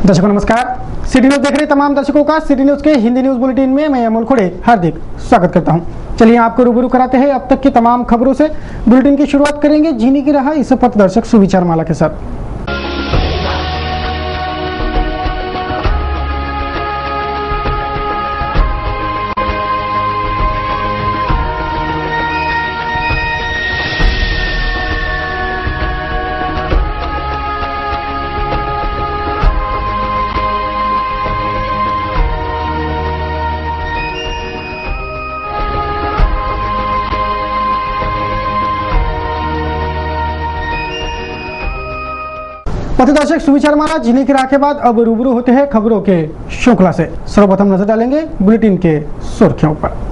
दर्शकों नमस्कार। City news देख रहे तमाम दर्शकों का सिटी न्यूज के हिंदी न्यूज बुलेटिन में मैं अमोल खोड़े हार्दिक स्वागत करता हूं। चलिए आपको रूबरू कराते हैं अब तक की तमाम खबरों से। बुलेटिन की शुरुआत करेंगे जीने की राह इस पथदर्शक सुविचार माला के साथ। पथदर्शक सुविचार माला जीने की राह के बाद अब रूबरू होते हैं खबरों के श्रृंखला से। सर्वप्रथम नजर डालेंगे बुलेटिन के सुर्खियों पर।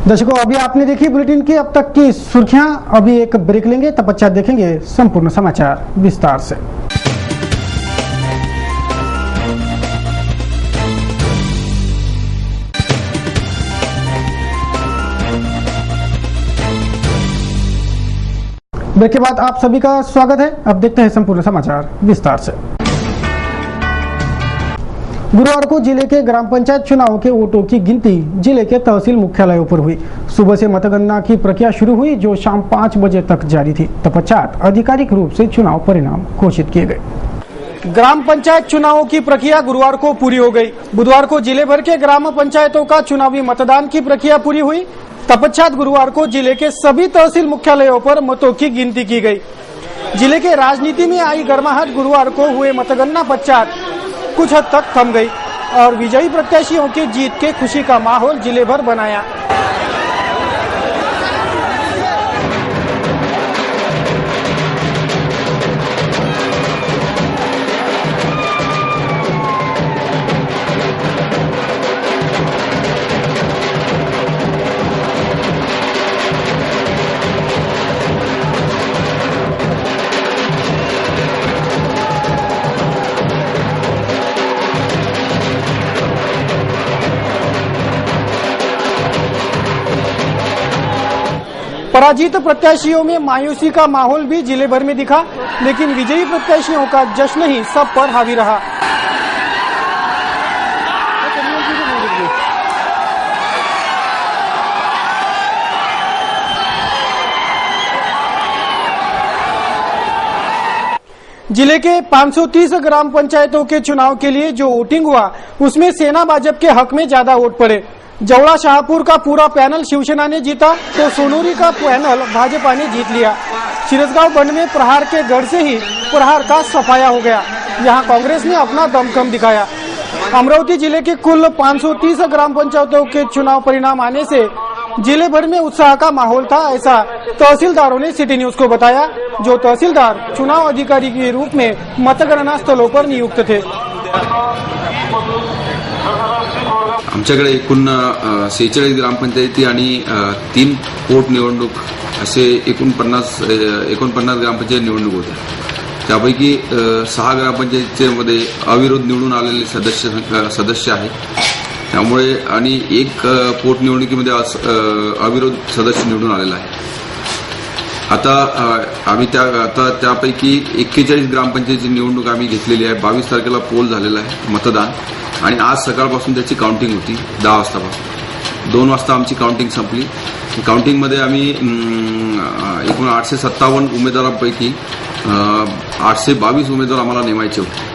दर्शकों अभी आपने देखी बुलेटिन की अब तक की सुर्खियां। अभी एक ब्रेक लेंगे, तत्पश्चात देखेंगे संपूर्ण समाचार विस्तार से। ब्रेक के बाद आप सभी का स्वागत है। अब देखते हैं संपूर्ण समाचार विस्तार से। गुरुवार को जिले के ग्राम पंचायत चुनाव के वोटों की गिनती जिले के तहसील मुख्यालयों पर हुई। सुबह से मतगणना की प्रक्रिया शुरू हुई जो शाम 5 बजे तक जारी थी। तत्पश्चात आधिकारिक रूप से चुनाव परिणाम घोषित किए गए। ग्राम पंचायत चुनावों की प्रक्रिया गुरुवार को पूरी हो गई। बुधवार को जिले भर के ग्राम पंचायतों का चुनावी मतदान की प्रक्रिया पूरी हुई। तत्पश्चात गुरुवार को जिले के सभी तहसील मुख्यालयों पर मतों की गिनती की गई। जिले के राजनीति में आई गर्माहट गुरुवार को हुए मतगणना पश्चात कुछ हद तक थम गई और विजयी प्रत्याशियों की जीत के खुशी का माहौल जिले भर बनाया। पराजित प्रत्याशियों में मायूसी का माहौल भी जिले भर में दिखा, लेकिन विजयी प्रत्याशियों का जश्न ही सब पर हावी रहा। जिले के 530 ग्राम पंचायतों के चुनाव के लिए जो वोटिंग हुआ उसमें सेना भाजपा के हक में ज्यादा वोट पड़े। जवड़ा शाहपुर का पूरा पैनल शिवसेना ने जीता तो सोनूरी का पैनल भाजपा ने जीत लिया। शिरसगांव बंड में प्रहार के गढ़ से ही प्रहार का सफाया हो गया। यहां कांग्रेस ने अपना दमखम दिखाया। अमरावती जिले के कुल 530 ग्राम पंचायतों के चुनाव परिणाम आने से जिले भर में उत्साह का माहौल था, ऐसा तहसीलदारों ने सिटी न्यूज को बताया, जो तहसीलदार चुनाव अधिकारी के रूप में मतगणना स्थलों पर नियुक्त थे। आमच्याकडे एकूण 46 ग्रामपंचायती आणि 3 पोट निवडणूक असे एकूण 49 ग्रामपंचायत निवडणूक होत्या। त्यापैकी 6 ग्रामपंचायतीचे मध्ये अविरोध निवडून आलेले सदस्य आहेत। त्यामुळे आणि एक पोट निवडणुकीमध्ये अविरोध सदस्य निवडून आलेला आहे। आता त्यापैकी 41 ग्रामपंचायतीची निवडणूक आम्ही घेतलेली आहे। 22 तारखेला पोल झालेला आहे मतदान आणि आज सकाळपासून त्याची काउंटिंग होती 10 वाजतापासून। 2 वाजता आमची काउंटिंग संपली। काउंटिंगमध्ये आम्ही एकूण 857 उमेदवारांपैकी 822 उमेदवार आम्हाला नेमायचे होते।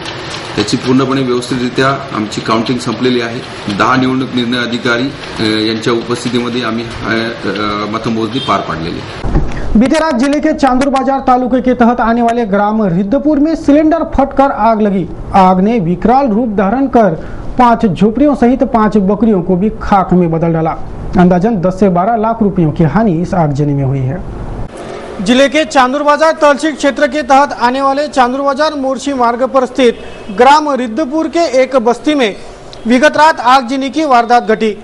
त्याची पूर्णपणे व्यवस्थितरित्या आमची काउंटिंग संपलेली आहे। 10 निवडणूक निर्णय अधिकारी यांच्या उपस्थितीमध्ये आम्ही मतमोजणी पार पाडलेली आहे। बीते रात जिले के चांदूर बाजार तालुके के तहत आने वाले ग्राम रिद्धपुर में सिलेंडर फटकर आग लगी। आग ने विकराल रूप धारण कर 5 झोपड़ियों सहित 5 बकरियों को भी खाक में बदल डाला। अंदाजन 10 से 12 लाख रुपयों की हानि इस आगजनी में हुई है। जिले के चांदूर बाजार तहसील क्षेत्र के तहत आने वाले चांदूर बाजार मोर्शी मार्ग पर स्थित ग्राम रिद्धपुर के एक बस्ती में विगत रात आगजनी की वारदात घटी।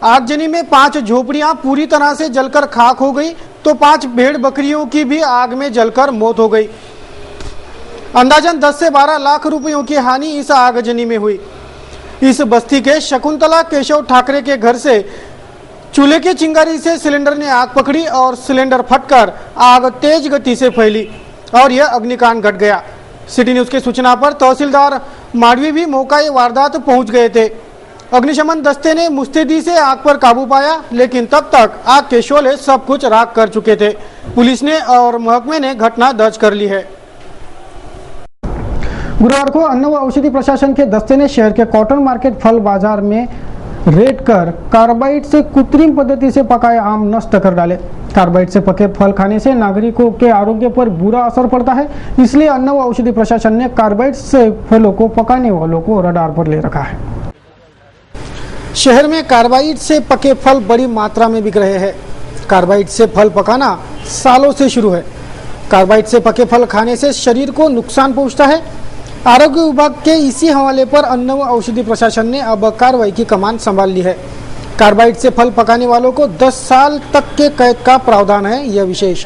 आगजनी में 5 झोपड़ियां पूरी तरह से जलकर खाक हो गई तो 5 भेड़ बकरियों की भी आग में जलकर मौत हो गई। अंदाजन 10 से 12 लाख रुपयों की हानि इस आगजनी में हुई। इस बस्ती के शकुंतला केशव ठाकरे के घर से चूल्हे की चिंगारी से सिलेंडर ने आग पकड़ी और सिलेंडर फटकर आग तेज गति से फैली और यह अग्निकांड घट गया। सिटी न्यूज की सूचना पर तहसीलदार माडवी भी मौका वारदात पहुंच गए थे। अग्निशमन दस्ते ने मुस्तैदी से आग पर काबू पाया, लेकिन तब तक आग के शोले सब कुछ राख कर चुके थे। पुलिस ने और महकमे ने घटना दर्ज कर ली है। गुरुवार को अन्न व औषधि प्रशासन के दस्ते ने शहर के कॉटन मार्केट फल बाजार में रेड कर कार्बाइड से कृत्रिम पद्धति से पकाए आम नष्ट कर डाले। कार्बाइड से पके फल खाने से नागरिकों के आरोग्य पर बुरा असर पड़ता है, इसलिए अन्न व औषधि प्रशासन ने कार्बाइड से फलों को पकाने वालों को रडार पर ले रखा है। शहर में कार्बाइड से पके फल बड़ी मात्रा में बिक रहे हैं। कार्बाइड से फल पकाना सालों से शुरू है। कार्बाइड से पके फल खाने से शरीर को नुकसान पहुंचता है। आरोग्य विभाग के इसी हवाले पर अन्न व औषधि प्रशासन ने अब कार्रवाई की कमान संभाल ली है। कार्बाइड से फल पकाने वालों को 10 साल तक के कैद का प्रावधान है। यह विशेष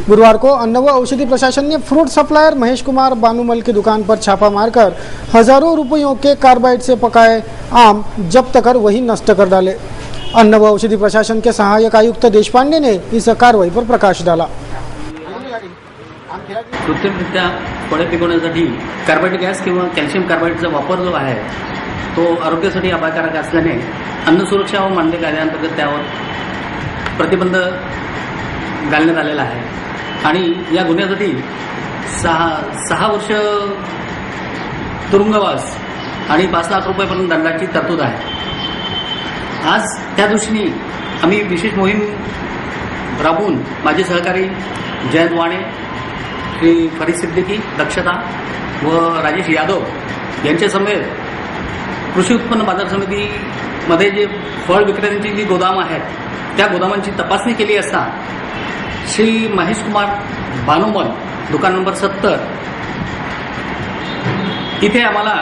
गुरुवार को अन्न व औषधि प्रशासन ने फ्रूट सप्लायर महेश कुमार बानूमल की दुकान पर छापा मारकर हजारों रुपयों के कार्बाइड से पकाए आम जब्त कर वही नष्ट कर डाले। अन्न व औषधि प्रशासन के सहायक आयुक्त देशपांडे ने इस कार्रवाई पर प्रकाश डाला। कृत्रिमरित्या फळे पिकवण्यासाठी कार्बाइड गॅस किंवा कॅल्शियम कार्बाइडचा वापर जो आहे तो आरोग्यासाठी अपायकारक असल्याने अन्न सुरक्षा व मानवी कायद्याअंतर्गत त्यावर प्रतिबंध घालण्यात आलेला आहे आणि या गुन्ह्यासाठी 6 वर्ष तुरुंगवास आणि 5 लाख रुपयापर्यंत दंडाची तरतूद आहे। आज त्या दृष्टीने आम्ही विशेष मोहीम राबवून माझे सहकारी जयंत वाणे, श्री फरीद सिद्दीकी, दक्षता व राजेश यादव यांच्या समेत कृषी उत्पन्न बाजार समितीमध्ये जे फळ विक्रेत्यांची जी गोदाम आहेत त्या गोदामांची तपासणी केली असता श्री महेश कुमार बानूमल दुकान नंबर 70 इथे आम्हाला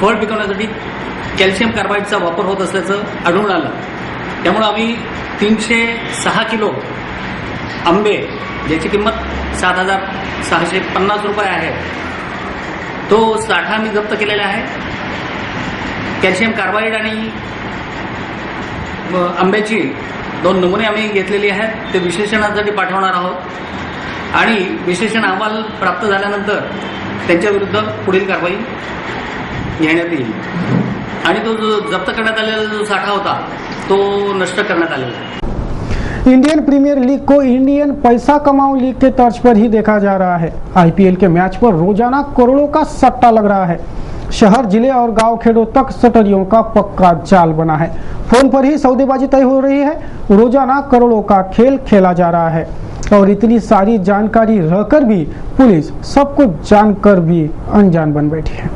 फळ पिकवण्यासाठी कॅल्शियम कार्बाइडचा वापर होत असल्याचं आढळून आलं। त्यामुळे आम्ही 306 किलो आंबे ज्याची किंमत 7,650 रुपये आहे तो साठा आम्ही जप्त केलेला आहे। कॅल्शियम कार्बाइड आणि आंब्याची 2 नमुने आम्ही घेतलेली आहेत, ते विश्लेषणासाठी पाठवणार आहोत आणि विश्लेषण अहवाल प्राप्त झाल्यानंतर त्यांच्या विरुद्ध पुढील कारवाई घेण्यात येईल आणि तो जो जप्त करण्यात आलेला जो साठा होता तो नष्ट करण्यात आलेला आहे। इंडियन प्रीमियर लीग को इंडियन पैसा कमाओ लीग के तर्ज पर ही देखा जा रहा है। आईपीएल के मैच पर रोजाना करोड़ों का सट्टा लग रहा है। शहर, जिले और गांव खेड़ों तक सटरियों का पक्का जाल बना है। फोन पर ही सौदेबाजी तय हो रही है। रोजाना करोड़ों का खेल खेला जा रहा है और इतनी सारी जानकारी रहकर भी पुलिस सब कुछ जानकर भी अनजान बन बैठी है।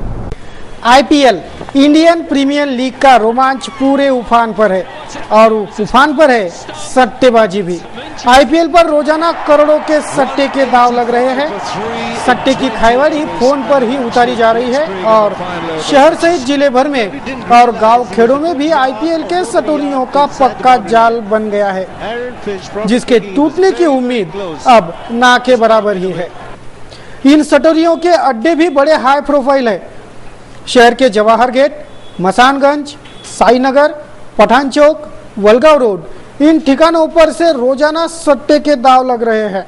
आईपीएल इंडियन प्रीमियर लीग का रोमांच पूरे उफान पर है और उफान पर है सट्टेबाजी भी। आईपीएल पर रोजाना करोड़ों के सट्टे के दाव लग रहे हैं। सट्टे की खाईवाड़ी फोन पर ही उतारी जा रही है और शहर सहित जिले भर में और गांव खेड़ों में भी आईपीएल के सटोरियों का पक्का जाल बन गया है, जिसके टूटने की उम्मीद अब ना के बराबर ही है। इन सटोरियों के अड्डे भी बड़े हाई प्रोफाइल है। शहर के जवाहर गेट, मसानगंज, साईनगर, पठान चौक, वलगांव रोड इन ठिकानों पर से रोजाना सट्टे के दाव लग रहे हैं।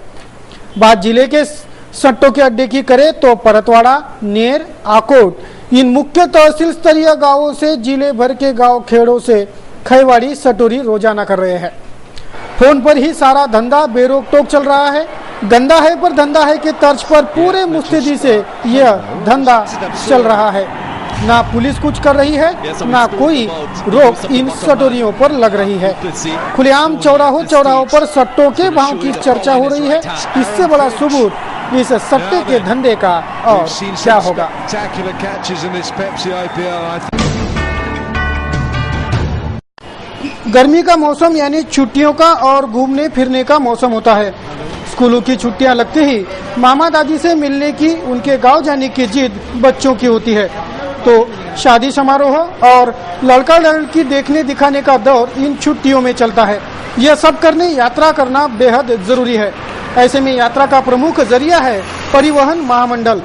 बात जिले के सट्टों के अड्डे की करें तो परतवाड़ा, नेर, आकोट इन मुख्य तहसील स्तरीय गांवों से जिले भर के गांव खेड़ों से खैवाड़ी सटोरी रोजाना कर रहे हैं। फोन पर ही सारा धंधा बेरोक टोक चल रहा है। गंदा है पर धंधा है के तर्ज पर पूरे मुस्तैदी से यह धंधा चल रहा है। ना पुलिस कुछ कर रही है, ना कोई रोक इन सटोरियों पर लग रही है। खुलेआम चौराहों पर सट्टों के भाव की चर्चा हो रही है। इससे बड़ा सबूत इस सट्टे के धंधे का और क्या होगा। गर्मी का मौसम यानी छुट्टियों का और घूमने फिरने का मौसम होता है। स्कूलों की छुट्टियां लगते ही मामा दादी से मिलने की, उनके गांव जाने की जिद बच्चों की होती है। तो शादी समारोह और लड़का लड़की देखने दिखाने का दौर इन छुट्टियों में चलता है। यह सब करने यात्रा करना बेहद जरूरी है। ऐसे में यात्रा का प्रमुख जरिया है परिवहन महामंडल।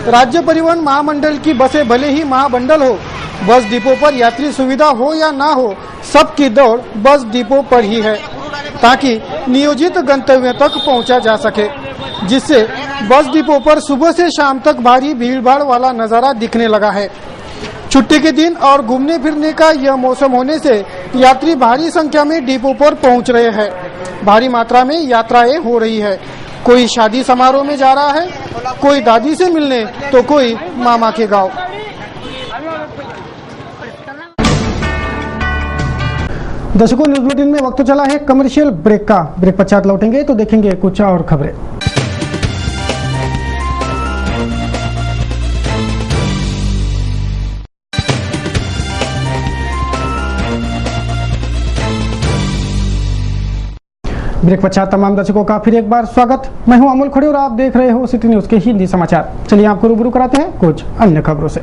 राज्य परिवहन महामंडल की बसें भले ही महामंडल हो, बस डिपो पर यात्री सुविधा हो या ना हो, सबकी दौड़ बस डिपो पर ही है ताकि नियोजित गंतव्य तक पहुंचा जा सके, जिससे बस डिपो पर सुबह से शाम तक भारी भीड़भाड़ वाला नजारा दिखने लगा है। छुट्टी के दिन और घूमने फिरने का यह मौसम होने से यात्री भारी संख्या में डिपो पर पहुंच रहे हैं। भारी मात्रा में यात्राएं हो रही है। कोई शादी समारोह में जा रहा है, कोई दादी से मिलने, तो कोई मामा के गांव। दर्शकों, न्यूज बुलेटिन में वक्त चला है कमर्शियल ब्रेक का। ब्रेक पश्चात लौटेंगे तो देखेंगे कुछ और खबरें। ब्रेक पश्चात तमाम दर्शकों का फिर एक बार स्वागत। मैं हूं अमोल खड़े और आप देख रहे हो सिटी न्यूज के हिंदी समाचार। चलिए आपको रूबरू कराते हैं कुछ अन्य खबरों से।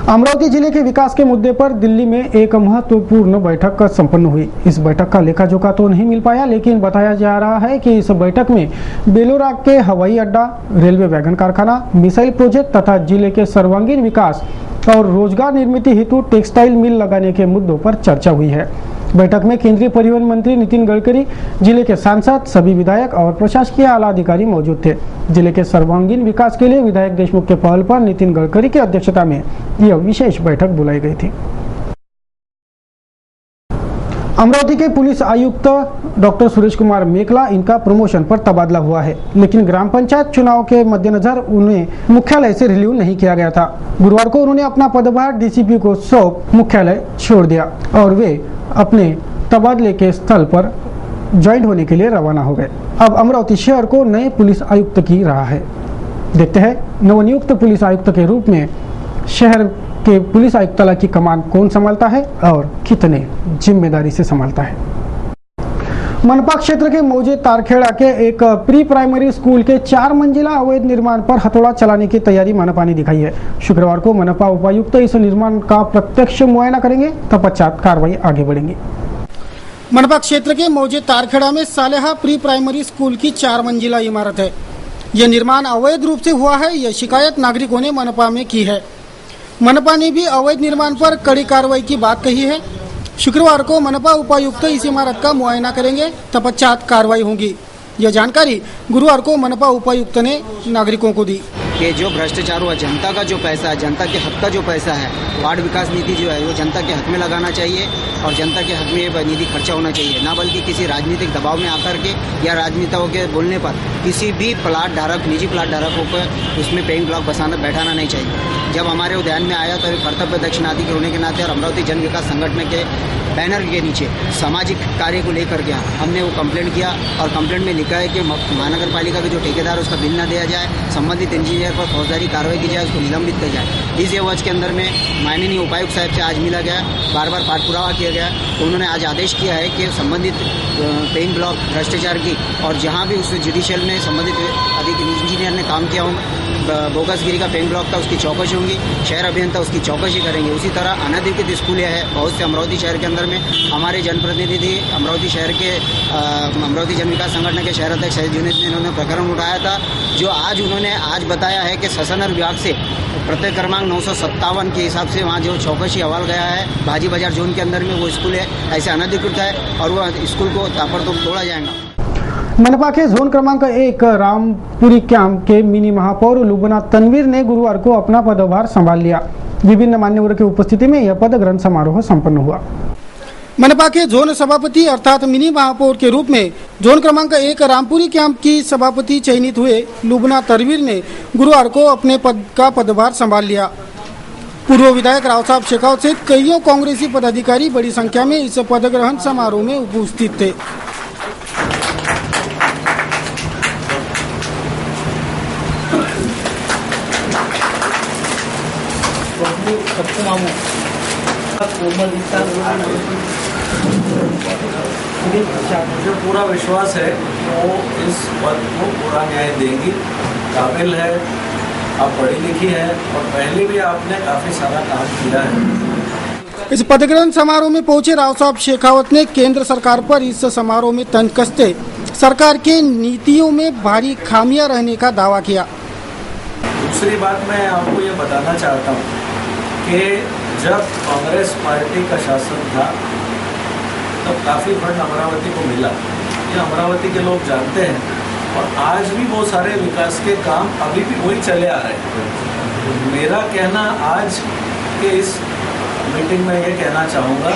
अमरावती जिले के विकास के मुद्दे पर दिल्ली में एक महत्वपूर्ण बैठक संपन्न हुई। इस बैठक का लेखा जोखा तो नहीं मिल पाया, लेकिन बताया जा रहा है कि इस बैठक में बेलोरा के हवाई अड्डा, रेलवे वैगन कारखाना, मिसाइल प्रोजेक्ट तथा जिले के सर्वांगीण विकास और रोजगार निर्मित हेतु टेक्सटाइल मिल लगाने के मुद्दों पर चर्चा हुई है। बैठक में केंद्रीय परिवहन मंत्री नितिन गडकरी, जिले के सांसद, सभी विधायक और प्रशासकीय आला अधिकारी मौजूद थे। जिले के सर्वांगीण विकास के लिए विधायक देशमुख के पहल पर नितिन गडकरी की अध्यक्षता में यह विशेष बैठक बुलाई गई थी। अमरावती के पुलिस आयुक्त डॉक्टर सुरेश कुमार मेकला, इनका प्रमोशन पर तबादला हुआ है, लेकिन ग्राम पंचायत चुनाव के मद्देनजर उन्हें मुख्यालय से रिलीव नहीं किया गया था। गुरुवार को उन्होंने अपना पदभार डीसीपी को सौंप मुख्यालय छोड़ दिया और वे अपने तबादले के स्थल पर ज्वाइंट होने के लिए रवाना हो गए। अब अमरावती शहर को नए पुलिस आयुक्त की राह है। देखते हैं नवनियुक्त पुलिस आयुक्त के रूप में शहर के पुलिस आयुक्तालय की कमान कौन संभालता है और कितने जिम्मेदारी से संभालता है। मनपा क्षेत्र के मौजे तारखेड़ा के एक प्री प्राइमरी स्कूल के 4 मंजिला अवैध निर्माण पर हथौड़ा चलाने की तैयारी मनपा ने दिखाई है। शुक्रवार को मनपा उपायुक्त इस निर्माण का प्रत्यक्ष मुआयना करेंगे, तत्पश्चात कार्रवाई आगे बढ़ेंगी। मनपा क्षेत्र के मौजे तारखेड़ा में सालेहा प्री प्राइमरी स्कूल की 4 मंजिला इमारत है। यह निर्माण अवैध रूप से हुआ है, यह शिकायत नागरिकों ने मनपा में की है। मनपा ने भी अवैध निर्माण पर कड़ी कार्रवाई की बात कही है। शुक्रवार को मनपा उपायुक्त इस इमारत का मुआयना करेंगे, तत्पश्चात कार्रवाई होगी। यह जानकारी गुरुवार को मनपा उपायुक्त ने नागरिकों को दी कि जो भ्रष्टाचार हुआ, जनता का जो पैसा है, जनता के हक का जो पैसा है, वार्ड विकास नीति जो है वो जनता के हक में लगाना चाहिए और जनता के हक में ये निधि खर्चा होना चाहिए, ना बल्कि किसी राजनीतिक दबाव में आकर के या राजनेताओं के बोलने पर किसी भी प्लाट धारक, निजी प्लाट धारकों पर उसमें पेइंग ब्लॉक बैठाना नहीं चाहिए। जब हमारे उद्यान में आया तो कर्तव्य दक्ष नागरिक होने के नाते और अमरावती जन विकास संगठन के बैनर के नीचे सामाजिक कार्य को लेकर के हमने वो कंप्लेंट किया और कंप्लेंट में लिखा है कि महानगर पालिका के जो ठेकेदार उसका बिल न दिया जाए, संबंधित इंजीनियर पर फौजदारी कार्रवाई की जाए, उसको निलंबित किया जाए। इस एवज के अंदर में माननीय उपायुक्त साहब से आज मिला गया, बार बार पाठपुरावा किया गया, तो उन्होंने आज आदेश किया है कि संबंधित पेइंग ब्लॉक भ्रष्टाचार की और जहाँ भी उस जुडिशियल में संबंधित इंजीनियर ने काम किया हो, बोगसगिरी का पेइंग ब्लॉक था, उसकी चौकसी होंगी, शहर अभियंता उसकी चौकसी करेंगे। उसी तरह अनधिकृत स्कूल है बहुत से अमरावती शहर के अंदर में। हमारे जनप्रतिनिधि अमरावती शहर के अमरावती जन विकास संगठन के शहर अध्यक्ष सैयद जुनेद ने इन्होंने प्रकरण उठाया था, जो आज उन्होंने बताया है कि ससनर विभाग से प्रत्येक क्रमांक 957 के हिसाब से वहाँ जो चौकसी हवाल गया है भाजी बाजार जोन के अंदर में वो स्कूल है ऐसे अनधिकृत है और वह स्कूल को ताबड़तोड़ तोड़ा जाएगा। मनपा के जोन क्रमांक 1 रामपुरी कैंप के मिनी महापौर लुबना तनवीर ने गुरुवार को अपना पदभार संभाल लिया। विभिन्न मान्यवरों की उपस्थिति में यह पद ग्रहण समारोह संपन्न हुआ। मनपा के जोन सभापति अर्थात मिनी महापौर के रूप में जोन क्रमांक 1 रामपुरी कैंप की सभापति चयनित हुए लुबना तनवीर ने गुरुवार को अपने पद का पदभार संभाल लिया। पूर्व विधायक राव साहब शेखावत सहित कईयों कांग्रेसी पदाधिकारी बड़ी संख्या में इस पद ग्रहण समारोह में उपस्थित थे। मुझे पूरा विश्वास है वो इस पद को पूरा न्याय देंगी, काबिल है आप पढ़ी लिखी हैं और पहले भी आपने काफ़ी सारा काम किया है। इस पदक ग्रहण समारोह में पहुंचे राव साहब शेखावत ने केंद्र सरकार पर इस समारोह में तंज कसते सरकार के नीतियों में भारी खामियां रहने का दावा किया। दूसरी बात मैं आपको ये बताना चाहता हूँ कि जब कांग्रेस पार्टी का शासन था तब काफ़ी फंड अमरावती को मिला, ये अमरावती के लोग जानते हैं। और आज भी बहुत सारे विकास के काम अभी भी वही चले आ रहे हैं। मेरा कहना आज के इस मीटिंग में ये कहना चाहूँगा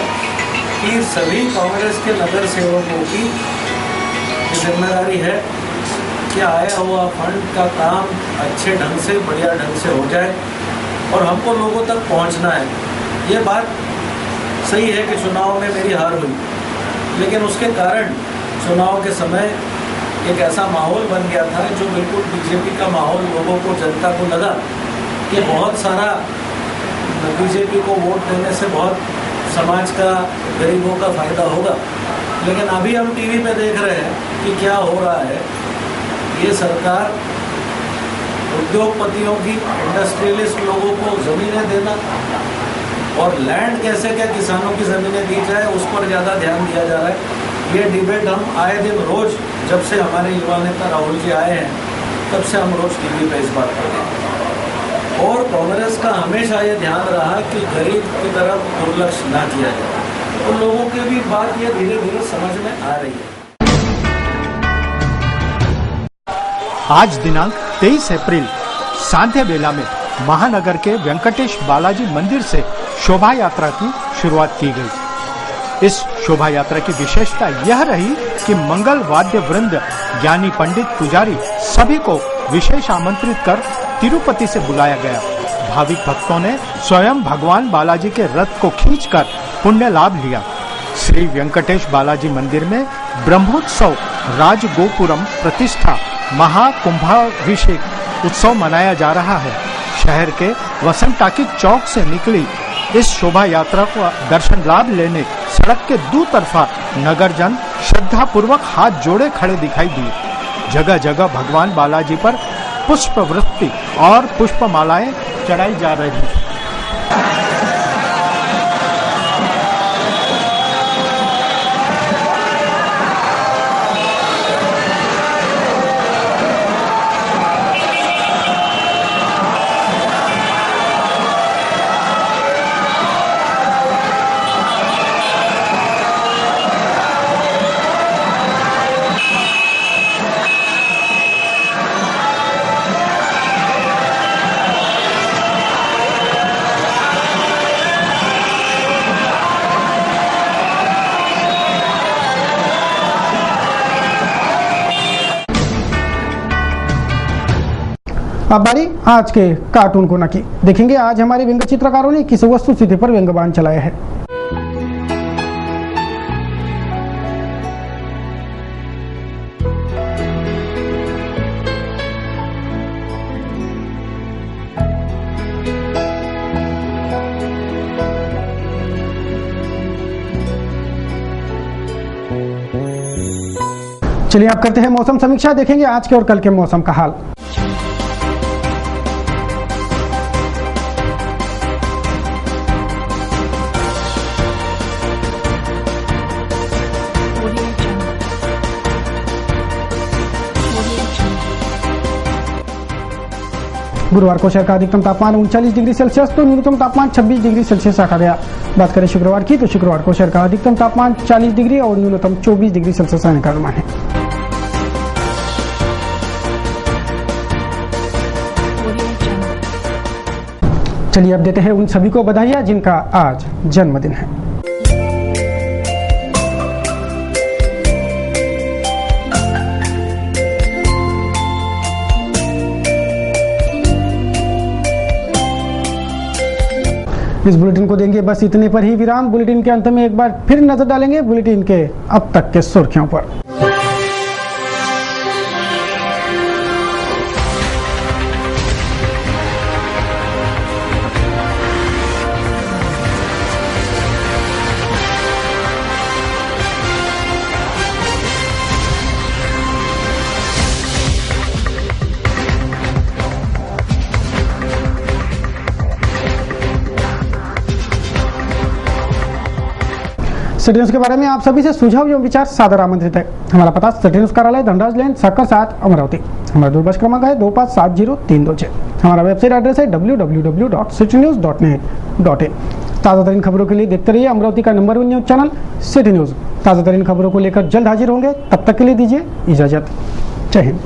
कि सभी कांग्रेस के नगर सेवकों की जिम्मेदारी है कि आया हुआ फंड का काम अच्छे ढंग से, बढ़िया ढंग से हो जाए और हमको लोगों तक पहुंचना है। ये बात सही है कि चुनाव में मेरी हार हुई, लेकिन उसके कारण चुनाव के समय एक ऐसा माहौल बन गया था जो बिल्कुल बीजेपी का माहौल, लोगों को, जनता को लगा कि बहुत सारा बीजेपी को वोट देने से बहुत समाज का, गरीबों का फायदा होगा। लेकिन अभी हम टीवी पे देख रहे हैं कि क्या हो रहा है। ये सरकार उद्योगपतियों की, इंडस्ट्रियलिस्ट लोगों को ज़मीनें देना और लैंड कैसे क्या किसानों की ज़मीनें दी जाए उस पर ज़्यादा ध्यान दिया जा रहा है। ये डिबेट हम आए दिन रोज़, जब से हमारे युवा नेता राहुल जी आए हैं तब से हम रोज़ टीवी पे इस बात पर हैं। और कांग्रेस का हमेशा ये ध्यान रहा कि गरीब की तरफ दुर्लक्ष्य ना किया जाए। तो लोगों की भी बात ये धीरे धीरे समझ में आ रही है। आज दिनांक 23 अप्रैल सांध्य बेला में महानगर के वेंकटेश बालाजी मंदिर से शोभा यात्रा की शुरुआत की गई। इस शोभा यात्रा की विशेषता यह रही कि मंगल वाद्य वृंद, ज्ञानी पंडित, पुजारी सभी को विशेष आमंत्रित कर तिरुपति से बुलाया गया। भाविक भक्तों ने स्वयं भगवान बालाजी के रथ को खींचकर पुण्य लाभ लिया। श्री वेंकटेश बालाजी मंदिर में ब्रह्मोत्सव राजगोपुरम प्रतिष्ठा महाकुंभाभिषेक उत्सव मनाया जा रहा है। शहर के वसंत टाकी चौक से निकली इस शोभा यात्रा को दर्शन लाभ लेने सड़क के दो तरफा नगरजन श्रद्धा पूर्वक हाथ जोड़े खड़े दिखाई दिए। जगह जगह भगवान बालाजी पर पुष्प वृष्टि और पुष्पमालाएं चढ़ाई जा रही हैं। अब बारी आज के कार्टून कोना की। देखेंगे आज हमारे व्यंग्य चित्रकारों ने किस वस्तु स्थिति पर व्यंग्यबाण चलाया है। चलिए आप करते हैं मौसम समीक्षा। देखेंगे आज के और कल के मौसम का हाल। गुरुवार को शहर का अधिकतम तापमान 39 डिग्री सेल्सियस तो न्यूनतम तापमान 26 डिग्री सेल्सियस रखा गया। बात करें शुक्रवार की तो शुक्रवार को शहर का अधिकतम तापमान 40 डिग्री और न्यूनतम 24 डिग्री सेल्सियस रहने का अनुमान है। चलिए अब देते हैं उन सभी को बधाइयां जिनका आज जन्मदिन है। इस बुलेटिन को देंगे बस इतने पर ही विराम। बुलेटिन के अंत में एक बार फिर नजर डालेंगे बुलेटिन के अब तक के सुर्खियों पर। सिटी न्यूज के बारे में आप सभी से सुझाव एवं विचार सादर आमंत्रित है। हमारा पता सिटी न्यूज कार्यालय धनराज लेन सक्कर 7 अमरावती। हमारा दूरभाष क्रमांक है 2570-326। हमारा वेबसाइट एड्रेस है www.citynews.net.in। ताज़ा तरीन खबरों के लिए देखते रहिए अमरावती का number 1 news channel city news. ताज़ा तरीन खबरों को लेकर जल्द हाजिर होंगे, तब तक के लिए दीजिए इजाजत। जय हिंद।